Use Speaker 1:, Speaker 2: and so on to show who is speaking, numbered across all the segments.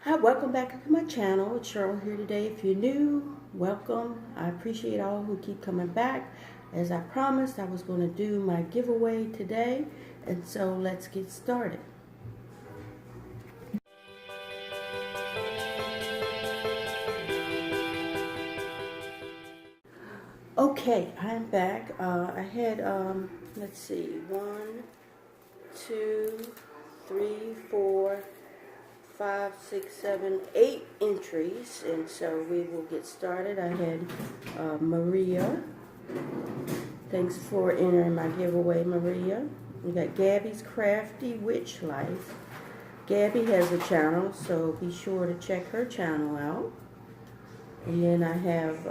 Speaker 1: Hi, welcome back to my channel. It's Cheryl here today. If you're new, welcome. I appreciate all who keep coming back. As I promised, I was going to do my giveaway today, and so let's get started. Okay, I'm back. I had, let's see, 1, 2, 3, 4, 5, 6, 7, 8 entries, and so we will get started. I had Maria. Thanks for entering my giveaway, Maria. We got Gabby's Crafty Witch Life. Gabby has a channel, so be sure to check her channel out. And then I have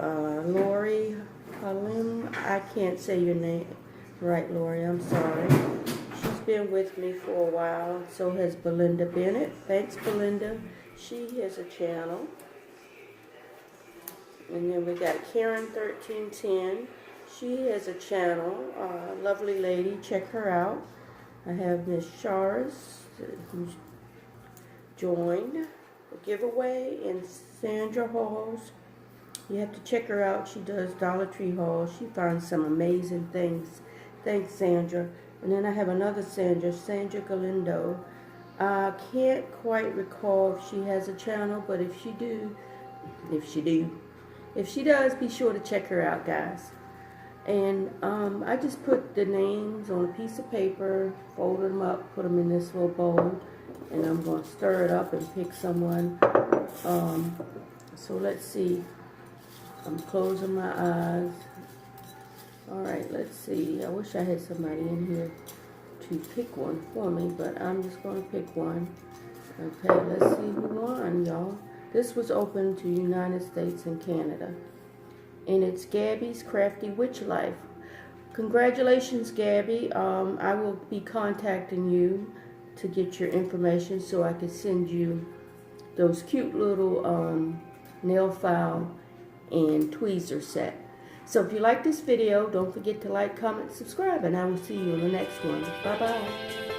Speaker 1: Lori Halim. I can't say your name right, Lori. I'm sorry. She's been with me for a while. So has Belinda Bennett. Thanks, Belinda. She has a channel. And then we got Karen 1310. She has a channel. Lovely lady. Check her out. I have Miss Shars, who's joined the giveaway, and Sandra Halls. You have to check her out. She does Dollar Tree hauls. She finds some amazing things. Thanks, Sandra. And then I have another Sandra, Sandra Galindo. I can't quite recall if she has a channel, but if she does, be sure to check her out, guys. And I just put the names on a piece of paper, folded them up, put them in this little bowl, and I'm going to stir it up and pick someone. So let's see. I'm closing my eyes. Alright, let's see. I wish I had somebody in here to pick one for me, but I'm just going to pick one. Okay, let's see who won, y'all. This was open to United States and Canada. And it's Gabby's Crafty Witch Life. Congratulations, Gabby. I will be contacting you to get your information so I can send you those cute little nail file and tweezer set. So if you like this video, don't forget to like, comment, subscribe, and I will see you in the next one. Bye-bye.